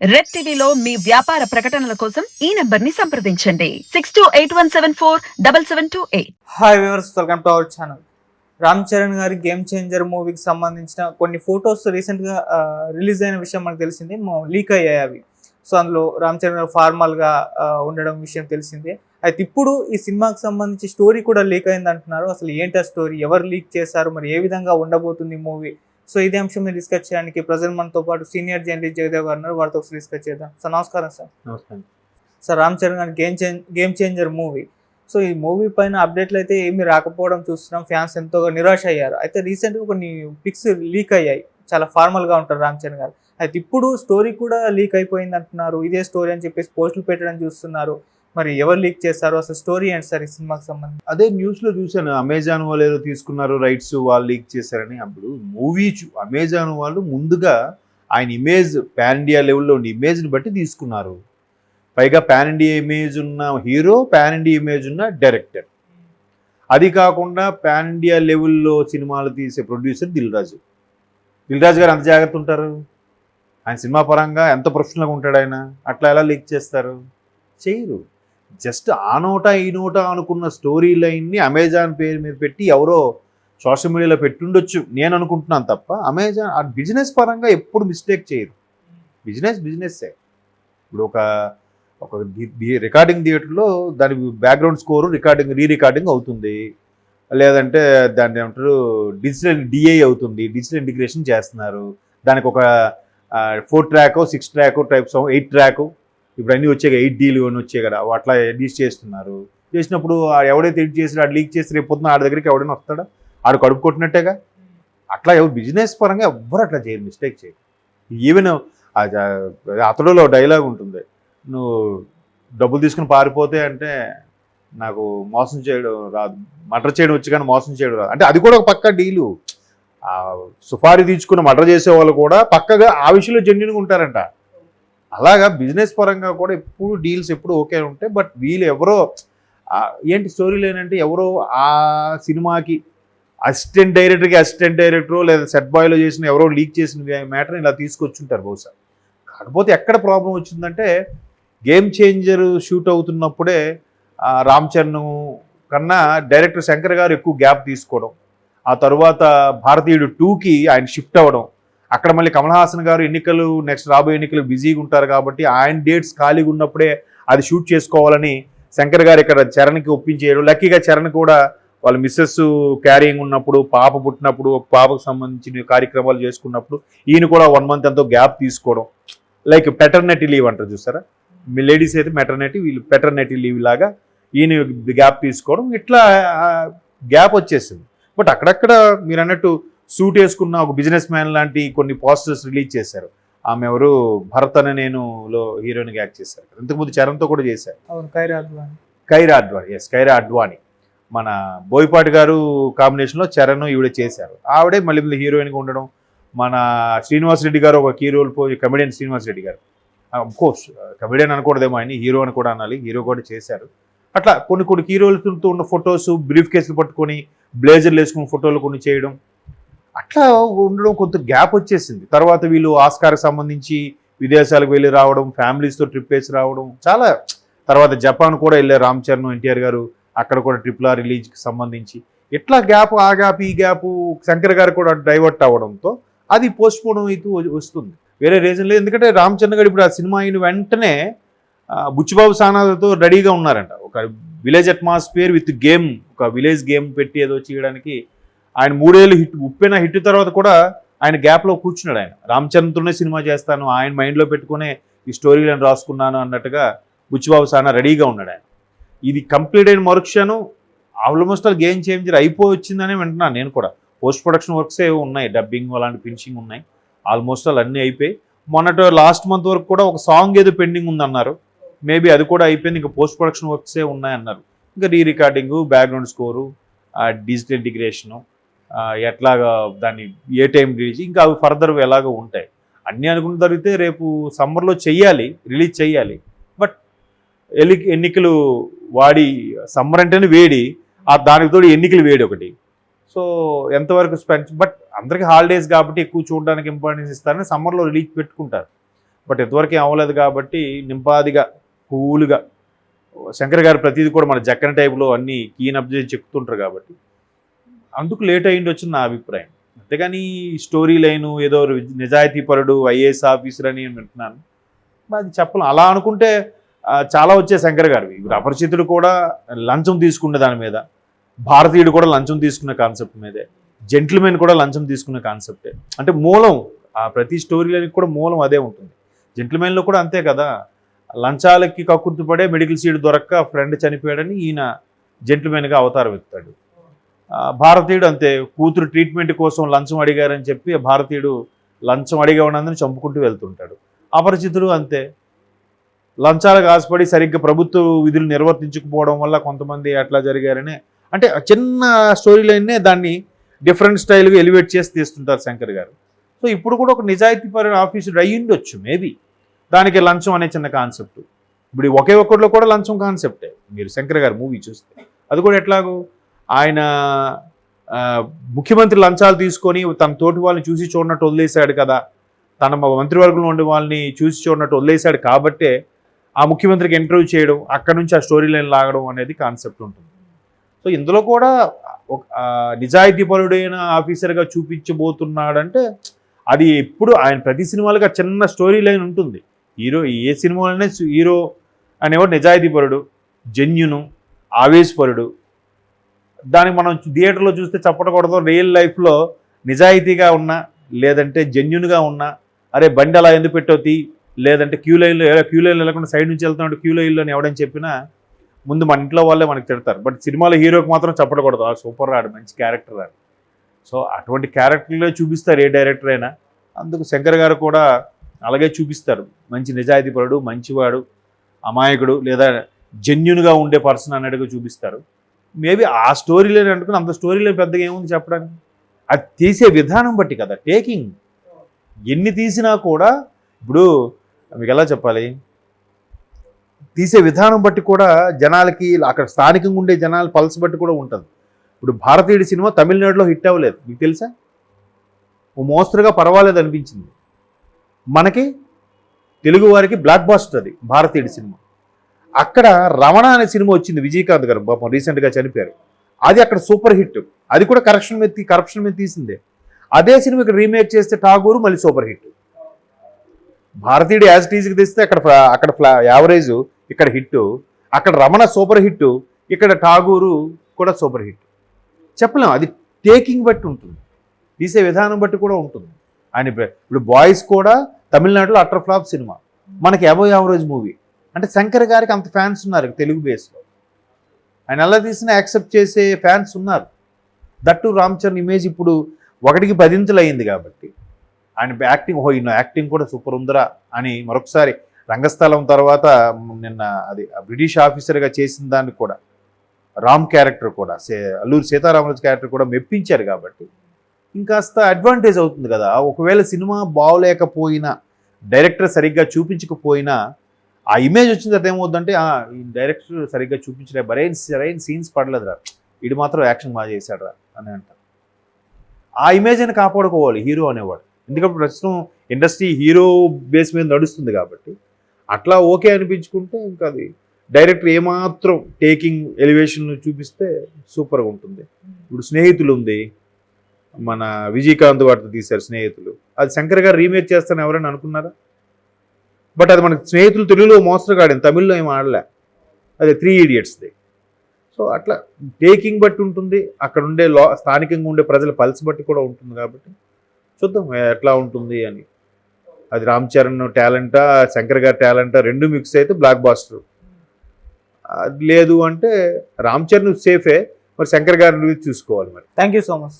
Red టీవీలో మీ వ్యాపార ప్రకటనల కోసం ఈ నంబర్ ని సంప్రదించండి 6281747728. Hi viewers, welcome to our channel. Ram Charan గారి గేమ్ చేంజర్ మూవీకి సంబంధించిన కొన్ని ఫొటోస్ రీసెంట్గా రిలీజ్ అయిన విషయం మనకు తెలిసింది, లీక్ అయ్యాయి అవి. సో అందులో రామ్ చరణ్ గారు ఫార్మల్గా ఉండడం విషయం తెలిసిందే. అయితే ఇప్పుడు ఈ సినిమాకి సంబంధించి స్టోరీ కూడా లీక్ అయింది అంటున్నారు. అసలు ఏంటి ఆ స్టోరీ, ఎవరు లీక్ చేశారు, మరి ఏ విధంగా ఉండబోతుంది మూవీ? సో ఇదే అంశం మీద డిస్కస్ చేయడానికి ప్రజెంట్ మనతో పాటు సీనియర్ జర్నలిస్ట్ జగదేవ్ గారు ఉన్నారు. వారితో ఒకసారి డిస్కస్ చేద్దాం. సార్ నమస్కారం. సార్ నమస్కారం. సార్, రామ్ చరణ్ గారి గేమ్ చేంజర్ మూవీ, సో ఈ మూవీ పైన అప్డేట్లు అయితే ఏమీ రాకపోవడం చూస్తున్నాం. ఫ్యాన్స్ ఎంతో నిరాశ అయ్యారు. అయితే రీసెంట్గా కొన్ని పిక్స్ లీక్ అయ్యాయి, చాలా ఫార్మల్గా ఉంటారు రామ్ చరణ్ గారు. అయితే ఇప్పుడు స్టోరీ కూడా లీక్ అయిపోయింది అంటున్నారు. ఇదే స్టోరీ అని చెప్పేసి పోస్టులు పెట్టడం చూస్తున్నారు. మరి ఎవరు లీక్ చేస్తారు, అసలు స్టోరీ ఏంటి సార్ ఈ సినిమాకి సంబంధించి? అదే న్యూస్లో చూశాను, అమెజాన్ వాళ్ళు ఏదో తీసుకున్నారు రైట్స్, వాళ్ళు లీక్ చేశారని. అప్పుడు మూవీ అమెజాన్ వాళ్ళు ముందుగా ఆయన ఇమేజ్ పాన్ ఇండియా లెవెల్లో ఉన్న ఇమేజ్ని బట్టి తీసుకున్నారు. పైగా పాన్ ఇండియా ఇమేజ్ ఉన్న హీరో, పాన్ ఇండియా ఇమేజ్ ఉన్న డైరెక్టర్. అది కాకుండా పాన్ ఇండియా లెవెల్లో సినిమాలు తీసే ప్రొడ్యూసర్ దిల్ రాజు గారు ఎంత జాగ్రత్త ఉంటారు, ఆయన సినిమా పరంగా ఎంత ప్రొఫెషనల్గా ఉంటాడు ఆయన. అట్లా ఎలా లీక్ చేస్తారు? చేయరు. జస్ట్ ఆ నోట ఈ నోట అనుకున్న స్టోరీ లైన్ని అమెజాన్ పేరు మీద పెట్టి ఎవరో సోషల్ మీడియాలో పెట్టుండొచ్చు నేను అనుకుంటున్నాను తప్ప, అమెజాన్ ఆ బిజినెస్ పరంగా ఎప్పుడు మిస్టేక్ చేయరు. బిజినెస్సే. ఇప్పుడు ఒక రికార్డింగ్ థియేటర్లో దాని బ్యాక్గ్రౌండ్ స్కోరు రీ రికార్డింగ్ అవుతుంది, లేదంటే దాన్ని ఏమంటారు డిజిటల్ డిఐ అవుతుంది, డిజిటల్ ఇంటిగ్రేషన్ చేస్తున్నారు. దానికి ఒక 4 ట్రాక్ 6 ట్రాక్ టైప్స్ 8 ట్రాక్ ఇప్పుడు అన్నీ వచ్చాయి, 8Dలు అని వచ్చాయి కదా, అట్లా ఎడిట్ చేస్తున్నారు. చేసినప్పుడు ఎవడైతే ఎడిట్ చేసి ఆడు లీక్ చేసి రేపు పొద్దున ఆడి దగ్గరికి ఎవడైనా వస్తాడా? ఆడు కడుపు కొట్టినట్టేగా. అట్లా ఎవరు బిజినెస్ పరంగా ఎవ్వరు అట్లా చేయరు, మిస్టేక్ చేయరు. ఈవెన్ అతడులో డైలాగ్ ఉంటుంది, నువ్వు డబ్బులు తీసుకుని పారిపోతే అంటే నాకు మోసం చేయడం రాదు, మర్డర్ చేయడం వచ్చి కానీ మోసం చేయడం రాదు అంటే అది కూడా ఒక పక్క డీలు. సుపారీ తీర్చుకుని మర్డర్ చేసే వాళ్ళు కూడా పక్కగా ఆ విషయంలో జెన్యున్గా ఉంటారంట. అలాగా బిజినెస్ పరంగా కూడా ఎప్పుడు డీల్స్ ఎప్పుడు ఓకే ఉంటాయి. బట్ వీళ్ళు ఎవరో ఏంటి స్టోరీ లేనంటే ఎవరో ఆ సినిమాకి అసిస్టెంట్ డైరెక్టరో లేదా సెట్ బాయ్లో చేసిన ఎవరో లీక్ చేసిన మ్యాటర్ని ఇలా తీసుకొచ్చుంటారు బహుశా. కాకపోతే ఎక్కడ ప్రాబ్లం వచ్చిందంటే గేమ్ చేంజర్ షూట్ అవుతున్నప్పుడే రామ్ చరణ్ కన్నా డైరెక్టర్ శంకర్ గారు ఎక్కువ గ్యాప్ తీసుకోవడం, ఆ తర్వాత భారతీయుడు 2కి ఆయన షిఫ్ట్ అవ్వడం, అక్కడ మళ్ళీ కమల్ హాసన్ గారు నెక్స్ట్ రాబోయే ఎన్నికలు బిజీగా ఉంటారు కాబట్టి ఆయన డేట్స్ ఖాళీగా ఉన్నప్పుడే అది షూట్ చేసుకోవాలని శంకర్ గారు ఇక్కడ చరణ్కి ఒప్పించేయడం. లక్కీగా చరణ్ కూడా వాళ్ళ మిస్సెస్ క్యారింగ్ ఉన్నప్పుడు, పాప పుట్టినప్పుడు, ఒక పాపకు సంబంధించిన కార్యక్రమాలు చేసుకున్నప్పుడు ఈయన కూడా 1 మంత్ ఎంతో గ్యాప్ తీసుకోవడం, లైక్ పెటర్నిటీ లీవ్ అంటారు చూసారా, మీ లేడీస్ అయితే మెటర్నిటీ, వీళ్ళు పెటర్నిటీ లీవ్ లాగా ఈయన గ్యాప్ తీసుకోవడం, ఇట్లా గ్యాప్ వచ్చేసింది. బట్ అక్కడక్కడ మీరు అన్నట్టు సూట్ వేసుకున్న ఒక బిజినెస్ మ్యాన్ లాంటి కొన్ని పోస్టర్స్ రిలీజ్ చేశారు. ఆమె ఎవరు, భరత్ అనే నేనులో హీరోయిన్గా యాక్ట్ చేశారు. ఇంతకుముందు చరణ్తో కూడా చేశారు. కైరా అడ్వాణి మన బోయపాటి గారు కాంబినేషన్లో చరణ్ ఈవిడ చేశారు. ఆవిడే మళ్ళీ హీరోయిన్గా ఉండడం. మన శ్రీనివాస్ రెడ్డి గారు ఒక కీ రోల్ పోయి, కమెడియన్ శ్రీనివాస్ రెడ్డి గారు, అఫ్కోర్స్ కమెడియన్ అనకూడదేమో ఆయన, హీరో అని కూడా అనాలి, హీరో కూడా చేశారు. అట్లా కొన్ని కీ రోల్స్తో ఉన్న ఫొటోస్, బ్రీఫ్ కేసులు పట్టుకొని బ్లేజర్లు వేసుకున్న ఫోటోలు కొన్ని చేయడం, అట్లా ఉండడం కొంత గ్యాప్ వచ్చేసింది. తర్వాత వీళ్ళు ఆస్కార్కి సంబంధించి విదేశాలకు వెళ్ళి రావడం, ఫ్యామిలీస్తో ట్రిప్ వేసి రావడం, చాలా తర్వాత జపాన్ కూడా వెళ్ళారు రామ్ చరణ్, ఎన్టీఆర్ గారు, అక్కడ కూడా RRR రిలీజ్కి సంబంధించి. ఇట్లా గ్యాప్, ఆ గ్యాప్ ఈ గ్యాప్ శంకర్ గారు కూడా డైవర్ట్ అవ్వడంతో అది పోస్ట్ పోన్ అవుతూ వస్తుంది. వేరే రీజన్ లేదు. ఎందుకంటే రామ్ చరణ్ గారు ఇప్పుడు ఆ సినిమా అయిన వెంటనే బుచ్చిబాబు సానాతో రెడీగా ఉన్నారంట. ఒక విలేజ్ అట్మాస్ఫియర్ విత్ గేమ్, ఒక విలేజ్ గేమ్ పెట్టి ఏదో చేయడానికి ఆయన 3 ఏళ్ళు ఉప్పెన హిట్ తర్వాత కూడా ఆయన గ్యాప్లో కూర్చున్నాడు. ఆయన రామ్ చరణ్తోనే సినిమా చేస్తాను, ఆయన మైండ్లో పెట్టుకునే ఈ స్టోరీలను రాసుకున్నాను అన్నట్టుగా బుచ్చిబాబు సానా రెడీగా ఉన్నాడు ఆయన. ఇది కంప్లీట్ అయిన మరుక్షణం ఆల్మోస్ట్ గేమ్ చేంజర్ అయిపోయి వచ్చిందని వింటున్నాను నేను కూడా. పోస్ట్ ప్రొడక్షన్ వర్క్స్ ఏవో ఉన్నాయి, డబ్బింగ్ అలాంటి ఫినిషింగ్ ఉన్నాయి, ఆల్మోస్ట్ అన్నీ అయిపోయి. లాస్ట్ మంత్ వరకు కూడా ఒక సాంగ్ ఏదో పెండింగ్ ఉందన్నారు, మేబీ అది కూడా అయిపోయింది. ఇంకా పోస్ట్ ప్రొడక్షన్ వర్క్సే ఉన్నాయన్నారు. ఇంకా రీరికార్డింగు, బ్యాక్గ్రౌండ్ స్కోరు, డిజిటల్ ఇంటిగ్రేషను, ఎట్లాగా దాన్ని ఏ టైం రిలీజ్, ఇంకా అవి ఫర్దర్ ఎలాగో ఉంటాయి. అన్నీ అనుకున్న జరిగితే రేపు సమ్మర్లో రిలీజ్ చెయ్యాలి. బట్ ఎన్నికలు వాడి, సమ్మర్ అంటేనే వేడి, దానికి తోడు ఎన్నికలు వేడి ఒకటి. సో ఎంతవరకు బట్ అందరికీ హాలిడేస్ కాబట్టి ఎక్కువ చూడడానికి ఇంపార్టెన్స్ ఇస్తారని సమ్మర్లో రిలీజ్ పెట్టుకుంటారు. బట్ ఇంతవరకు ఏం అవ్వలేదు కాబట్టి నింపాదిగా కూల్గా శంకర్ గారు ప్రతిదీ కూడా మన జక్కన టైప్లో అన్నీ కీన్ అబ్జర్వ్ చెప్తుంటారు కాబట్టి అందుకు లేట్ అయ్యింది వచ్చింది నా అభిప్రాయం. అంతేగాని స్టోరీ లైను ఏదో నిజాయితీపరుడు ఐఏఎస్ ఆఫీసర్ అని వింటున్నాను, అది చెప్పలేం. అలా అనుకుంటే చాలా వచ్చే శంకర్ గారివి. ఇప్పుడు అపరిచితుడు కూడా లంచం తీసుకునే దాని మీద, భారతీయుడు కూడా లంచం తీసుకునే కాన్సెప్ట్ మీదే, జెంటిల్మెన్ కూడా లంచం తీసుకునే కాన్సెప్టే. అంటే మూలం ప్రతి స్టోరీలకి కూడా మూలం అదే ఉంటుంది. జెంటిల్మెన్లో కూడా అంతే కదా, లంచాలకి కక్కుర్తిపడే మెడికల్ సీట్ దొరక్క ఫ్రెండ్ చనిపోయాడని ఈయన జెంటిల్మెన్గా అవతారం ఎత్తాడు. భారతీయుడు అంతే, కూతురు ట్రీట్మెంట్ కోసం లంచం అడిగారని చెప్పి భారతీయుడు లంచం అడిగా ఉన్నందుని చంపుకుంటూ వెళ్తుంటాడు. అపరిచితుడు అంతే, లంచాలకు ఆశపడి సరిగ్గా ప్రభుత్వ విధులు నిర్వర్తించకపోవడం వల్ల కొంతమంది అట్లా జరిగారని, అంటే చిన్న స్టోరీ లైన్నే దాన్ని డిఫరెంట్ స్టైల్గా ఎలివేట్ చేసి తీస్తుంటారు శంకర్ గారు. సో ఇప్పుడు కూడా ఒక నిజాయితీపర ఆఫీసుడు అయ్యి ఉండొచ్చు మేబీ, దానికి లంచం అనే చిన్న కాన్సెప్ట్. ఇప్పుడు ఒకే ఒక్కరిలో కూడా లంచం కాన్సెప్టే. మీరు శంకర్ గారు మూవీ చూస్తే అది కూడా ఎట్లాగో ఆయన ముఖ్యమంత్రి లంచాలు తీసుకొని తన తోటి వాళ్ళని చూసి చూడనట్టు వదిలేశాడు కదా, తన మంత్రివర్గంలో ఉండే వాళ్ళని చూసి చూడనట్టు వదిలేశాడు కాబట్టే ఆ ముఖ్యమంత్రికి ఇంటర్వ్యూ చేయడం, అక్కడ నుంచి ఆ స్టోరీ లైన్ లాగడం అనేది కాన్సెప్ట్ ఉంటుంది. సో ఇందులో కూడా ఒక నిజాయితీపరుడైన ఆఫీసర్గా చూపించబోతున్నాడంటే అది ఎప్పుడు ఆయన ప్రతి సినిమాలుగా చిన్న స్టోరీ లైన్ ఉంటుంది. హీరో ఏ సినిమాలోనే హీరో అనేవాడు నిజాయితీపరుడు, జెన్యును, ఆవేశపరుడు. దానికి మనం థియేటర్లో చూస్తే చెప్పకూడదు, రియల్ లైఫ్లో నిజాయితీగా ఉన్నా లేదంటే జెన్యున్గా ఉన్నా, అరే బండి అలా ఎందుకు పెట్టవుతీ, లేదంటే క్యూ లైన్లో వెళ్ళకుండా సైడ్ నుంచి వెళ్తున్నాడు క్యూ లైన్లో ఎవడని చెప్పినా ముందు మన ఇంట్లో వాళ్ళే మనకు తిడతారు. బట్ సినిమాలో హీరోకి మాత్రం చెప్పకూడదు, సూపర్ రాడు, మంచి క్యారెక్టర్ రాడు. సో అటువంటి క్యారెక్టర్లే చూపిస్తారు ఏ డైరెక్టర్ అయినా. అందుకు శంకర్ గారు కూడా అలాగే చూపిస్తారు, మంచి నిజాయితీపరుడు, మంచివాడు, అమాయకుడు లేదా జెన్యున్గా ఉండే పర్సన్ అన్నట్టుగా చూపిస్తారు. మేబీ ఆ స్టోరీ లేని అనుకుని అంత స్టోరీ లేని పెద్దగా ఏముంది చెప్పడానికి, అది తీసే విధానం బట్టి కదా టేకింగ్. ఎన్ని తీసినా కూడా ఇప్పుడు మీకు ఎలా చెప్పాలి, తీసే విధానం బట్టి కూడా జనాలకి అక్కడ స్థానికంగా ఉండే జనాల పల్స్ బట్టి కూడా ఉంటుంది. ఇప్పుడు భారతీయుడి సినిమా తమిళనాడులో హిట్ అవ్వలేదు, మీకు తెలుసా, ఓ మోస్తరుగా పర్వాలేదు అనిపించింది. మనకి తెలుగు వారికి బ్లాక్ బాస్టర్ అది భారతీయుడి సినిమా. అక్కడ రమణ అనే సినిమా వచ్చింది, విజయకాంత్ గారు పాపం రీసెంట్గా చనిపోయారు, అది అక్కడ సూపర్ హిట్. అది కూడా కరప్షన్ మీద తీసిందే. అదే సినిమా ఇక్కడ రీమేక్ చేస్తే ఠాగూరు మళ్ళీ సూపర్ హిట్. భారతీయుడు యాజ్ టీజీకి తెస్తే అక్కడ యావరేజ్, ఇక్కడ హిట్. అక్కడ రమణ సూపర్ హిట్, ఇక్కడ ఠాగూరు కూడా సూపర్ హిట్. చెప్పలేం, అది టేకింగ్ బట్టి ఉంటుంది, తీసే విధానం బట్టి కూడా ఉంటుంది. ఆయన ఇప్పుడు బాయ్స్ కూడా తమిళనాడులో అటర్ ఫ్లాప్ సినిమా, మనకి అబోవ్ యావరేజ్ మూవీ. అంటే శంకర్ గారికి అంత ఫ్యాన్స్ ఉన్నారు తెలుగు బేస్లో, ఆయన ఎలా తీసినా యాక్సెప్ట్ చేసే ఫ్యాన్స్ ఉన్నారు. దట్టు రామ్ చరణ్ ఇమేజ్ ఇప్పుడు 1కి 10 అయింది కాబట్టి ఆయన యాక్టింగ్ కూడా సూపర్ ఉందిరా అని మరొకసారి రంగస్థలం తర్వాత నిన్న అది బ్రిటిష్ ఆఫీసర్గా చేసిన దాన్ని కూడా రామ్ క్యారెక్టర్ కూడా అల్లూరి సీతారామరాజు క్యారెక్టర్ కూడా మెప్పించారు కాబట్టి ఇంకాస్త అడ్వాంటేజ్ అవుతుంది కదా. ఒకవేళ సినిమా బాగోలేకపోయినా, డైరెక్టర్ సరిగ్గా చూపించకపోయినా, ఆ ఇమేజ్ వచ్చిన తర్వాత ఏమవుతుందంటే ఈ డైరెక్టర్ సరిగ్గా చూపించలే, సరైన సీన్స్ పడలేదురా, వీడు మాత్రం యాక్షన్ బాగా చేశాడురా అని అంటారు. ఆ ఇమేజ్ని కాపాడుకోవాలి హీరో అనేవాడు. ఎందుకంటే ప్రస్తుతం ఇండస్ట్రీ హీరో బేస్ మీద నడుస్తుంది కాబట్టి అట్లా ఓకే అనిపించుకుంటే ఇంకా అది డైరెక్టర్ ఏమాత్రం టేకింగ్ ఎలివేషన్ చూపిస్తే సూపర్గా ఉంటుంది. ఇప్పుడు స్నేహితులు ఉంది, మన విజయకాంత్ వాటితో తీశారు స్నేహితులు, అది శంకర్ గారు రీమేక్ చేస్తారని ఎవరైనా అనుకున్నారా? బట్ అది మనకి స్నేహితులు తెలుగులో మోస్తరుగా ఆడింది, తమిళ్లో ఏం ఆడలే, అదే 3 Idiotsది. సో అట్లా టేకింగ్ బట్టి ఉంటుంది, అక్కడ ఉండే స్థానికంగా ఉండే ప్రజల పల్స్ బట్టి కూడా ఉంటుంది. కాబట్టి చూద్దాం ఎట్లా ఉంటుంది అని. అది రామ్ చరణ్ టాలెంటా, శంకర్ గారి టాలెంటా, రెండు మిక్స్ అయితే బ్లాక్ బాస్టర్. అది లేదు అంటే రామ్ చరణ్ సేఫే, మరి శంకర్ గారిని చూసుకోవాలి. మరి థ్యాంక్ యూ సో మచ్.